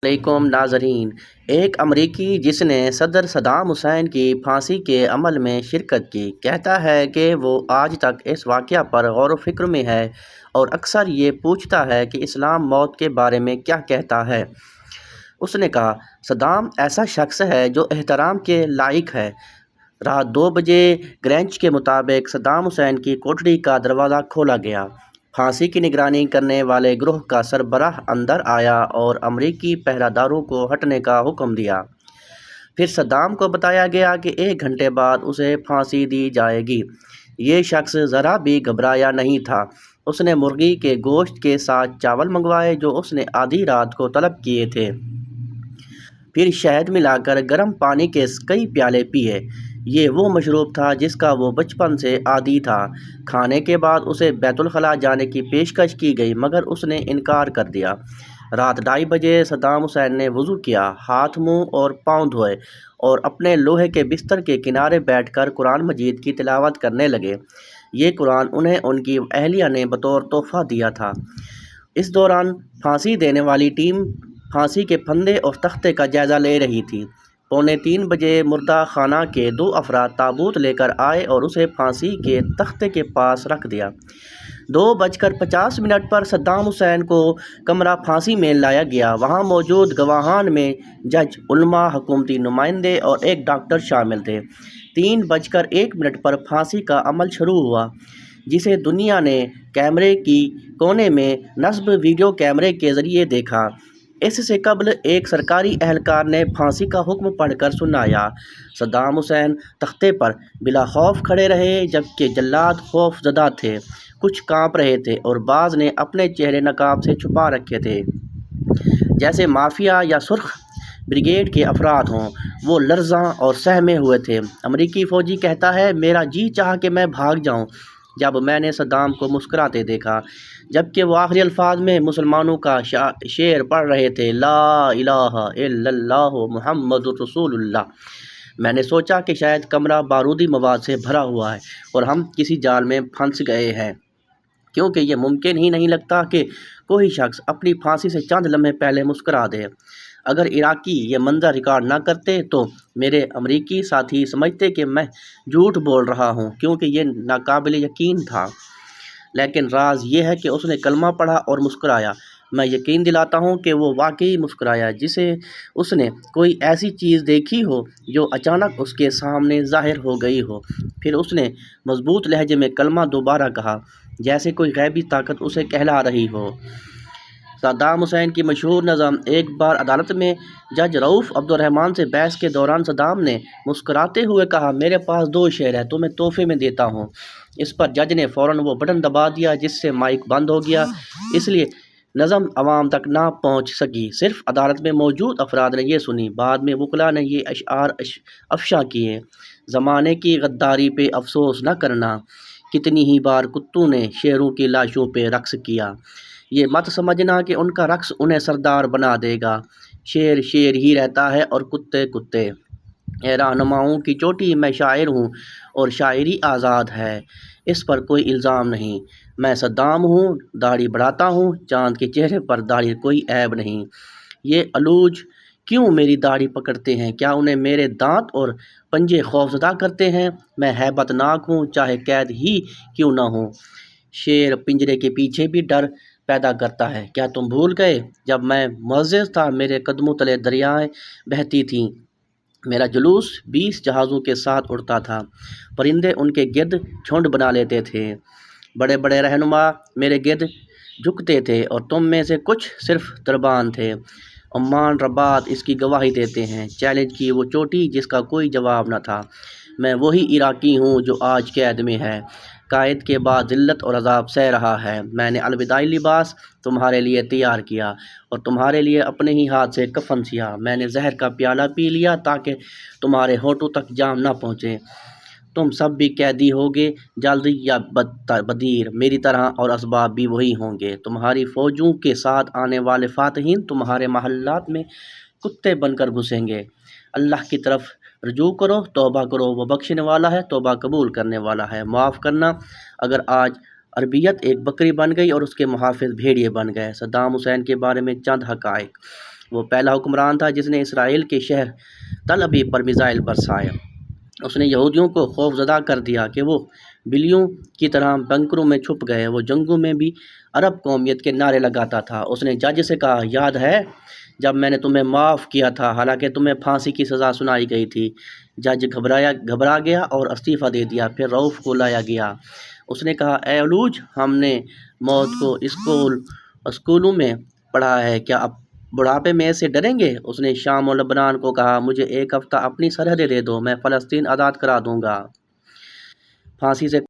علیکم ناظرین۔ ایک امریکی جس نے صدر صدام حسین کی پھانسی کے عمل میں شرکت کی کہتا ہے کہ وہ آج تک اس واقعہ پر غور و فکر میں ہے اور اکثر یہ پوچھتا ہے کہ اسلام موت کے بارے میں کیا کہتا ہے۔ اس نے کہا، صدام ایسا شخص ہے جو احترام کے لائق ہے۔ رات 2 بجے گرینچ کے مطابق صدام حسین کی کوٹڑی کا دروازہ کھولا گیا۔ پھانسی کی نگرانی کرنے والے گروہ کا سربراہ اندر آیا اور امریکی پہرہ داروں کو ہٹنے کا حکم دیا۔ پھر صدام کو بتایا گیا کہ 1 گھنٹے بعد اسے پھانسی دی جائے گی۔ یہ شخص ذرا بھی گھبرایا نہیں تھا۔ اس نے مرغی کے گوشت کے ساتھ چاول منگوائے جو اس نے آدھی رات کو طلب کیے تھے۔ پھر شہد ملا کر گرم پانی کے کئی پیالے پیے۔ یہ وہ مشروب تھا جس کا وہ بچپن سے عادی تھا۔ کھانے کے بعد اسے بیت الخلاء جانے کی پیشکش کی گئی مگر اس نے انکار کر دیا۔ رات 2:30 بجے صدام حسین نے وضو کیا، ہاتھ منہ اور پاؤں دھوئے اور اپنے لوہے کے بستر کے کنارے بیٹھ کر قرآن مجید کی تلاوت کرنے لگے۔ یہ قرآن انہیں ان کی اہلیہ نے بطور تحفہ دیا تھا۔ اس دوران پھانسی دینے والی ٹیم پھانسی کے پھندے اور تختے کا جائزہ لے رہی تھی۔ 2:45 بجے مردہ خانہ کے 2 افراد تابوت لے کر آئے اور اسے پھانسی کے تختے کے پاس رکھ دیا۔ 2:50 پر صدام حسین کو کمرہ پھانسی میں لایا گیا۔ وہاں موجود گواہان میں جج، علماء، حکومتی نمائندے اور ایک ڈاکٹر شامل تھے۔ 3:01 پر پھانسی کا عمل شروع ہوا، جسے دنیا نے کیمرے کی کونے میں نصب ویڈیو کیمرے کے ذریعے دیکھا۔ اس سے قبل ایک سرکاری اہلکار نے پھانسی کا حکم پڑھ کر سنایا۔ صدام حسین تختے پر بلا خوف کھڑے رہے جبکہ جلاد خوف زدہ تھے، کچھ کانپ رہے تھے اور بعض نے اپنے چہرے نقاب سے چھپا رکھے تھے جیسے مافیا یا سرخ بریگیڈ کے افراد ہوں۔ وہ لرزاں اور سہمے ہوئے تھے۔ امریکی فوجی کہتا ہے، میرا جی چاہا کہ میں بھاگ جاؤں جب میں نے صدام کو مسکراتے دیکھا، جبکہ وہ آخری الفاظ میں مسلمانوں کا شعر پڑھ رہے تھے، لا الہ الا اللہ محمد رسول اللہ۔ میں نے سوچا کہ شاید کمرہ بارودی مواد سے بھرا ہوا ہے اور ہم کسی جال میں پھنس گئے ہیں، کیونکہ یہ ممکن ہی نہیں لگتا کہ کوئی شخص اپنی پھانسی سے چند لمحے پہلے مسکرا دے۔ اگر عراقی یہ منظر ریکارڈ نہ کرتے تو میرے امریکی ساتھی سمجھتے کہ میں جھوٹ بول رہا ہوں، کیونکہ یہ ناقابل یقین تھا۔ لیکن راز یہ ہے کہ اس نے کلمہ پڑھا اور مسکرایا۔ میں یقین دلاتا ہوں کہ وہ واقعی مسکرایا، جسے اس نے کوئی ایسی چیز دیکھی ہو جو اچانک اس کے سامنے ظاہر ہو گئی ہو۔ پھر اس نے مضبوط لہجے میں کلمہ دوبارہ کہا، جیسے کوئی غیبی طاقت اسے کہلا رہی ہو۔ صدام حسین کی مشہور نظم ایک بار عدالت میں جج رؤف عبدالرحمن سے بحث کے دوران صدام نے مسکراتے ہوئے کہا، میرے پاس 2 شعر ہیں، تمہیں تحفے میں دیتا ہوں۔ اس پر جج نے فوراً وہ بٹن دبا دیا جس سے مائک بند ہو گیا، اس لیے نظم عوام تک نہ پہنچ سکی، صرف عدالت میں موجود افراد نے یہ سنی۔ بعد میں وکلاء نے یہ اشعار افشاں کیے، زمانے کی غداری پہ افسوس نہ کرنا، کتنی ہی بار کتوں نے شیروں کی لاشوں پہ رقص کیا، یہ مت سمجھنا کہ ان کا رقص انہیں سردار بنا دے گا، شیر شیر ہی رہتا ہے اور کتے کتے۔ اے رہنماؤں کی چوٹی، میں شاعر ہوں اور شاعری آزاد ہے، اس پر کوئی الزام نہیں۔ میں صدام ہوں، داڑھی بڑھاتا ہوں، چاند کے چہرے پر داڑھی کوئی عیب نہیں۔ یہ الوج کیوں میری داڑھی پکڑتے ہیں؟ کیا انہیں میرے دانت اور پنجے خوفزدہ کرتے ہیں؟ میں ہیبت ناک ہوں، چاہے قید ہی کیوں نہ ہوں۔ شیر پنجرے کے پیچھے بھی ڈر پیدا کرتا ہے۔ کیا تم بھول گئے جب میں معزز تھا، میرے قدموں تلے دریائیں بہتی تھیں، میرا جلوس 20 جہازوں کے ساتھ اڑتا تھا، پرندے ان کے گرد جھنڈ بنا لیتے تھے، بڑے بڑے رہنما میرے گرد جھکتے تھے اور تم میں سے کچھ صرف دربان تھے۔ عمان رباط اس کی گواہی دیتے ہیں۔ چیلنج کی وہ چوٹی جس کا کوئی جواب نہ تھا۔ میں وہی عراقی ہوں جو آج قید میں ہے، قائد کے بعد ذلت اور عذاب سہ رہا ہے۔ میں نے الوداعی لباس تمہارے لیے تیار کیا اور تمہارے لیے اپنے ہی ہاتھ سے کفن سیا۔ میں نے زہر کا پیالہ پی لیا تاکہ تمہارے ہونٹوں تک جام نہ پہنچے۔ تم سب بھی قیدی ہوگے، جلدی یا بدیر میری طرح، اور اسباب بھی وہی ہوں گے۔ تمہاری فوجوں کے ساتھ آنے والے فاتحین تمہارے محلات میں کتے بن کر گھسیں گے۔ اللہ کی طرف رجوع کرو، توبہ کرو، وہ بخشنے والا ہے، توبہ قبول کرنے والا ہے۔ معاف کرنا اگر آج عربیت ایک بکری بن گئی اور اس کے محافظ بھیڑیے بن گئے۔ صدام حسین کے بارے میں چند حقائق۔ وہ پہلا حکمران تھا جس نے اسرائیل کے شہر تل ابیب پر میزائل برسائے۔ اس نے یہودیوں کو خوف زدہ کر دیا کہ وہ بلیوں کی طرح بنکروں میں چھپ گئے۔ وہ جنگوں میں بھی عرب قومیت کے نعرے لگاتا تھا۔ اس نے جج سے کہا، یاد ہے جب میں نے تمہیں معاف کیا تھا حالانکہ تمہیں پھانسی کی سزا سنائی گئی تھی؟ جج گھبرا گیا اور استعفیٰ دے دیا۔ پھر رؤف کو لایا گیا۔ اس نے کہا، اے اولوج، ہم نے موت کو اسکولوں میں پڑھا ہے، کیا اب بڑھاپے میں سے ڈریں گے؟ اس نے شام و لبنان کو کہا، مجھے 1 ہفتہ اپنی سرحدیں دے دو، میں فلسطین آزاد کرا دوں گا۔ پھانسی سے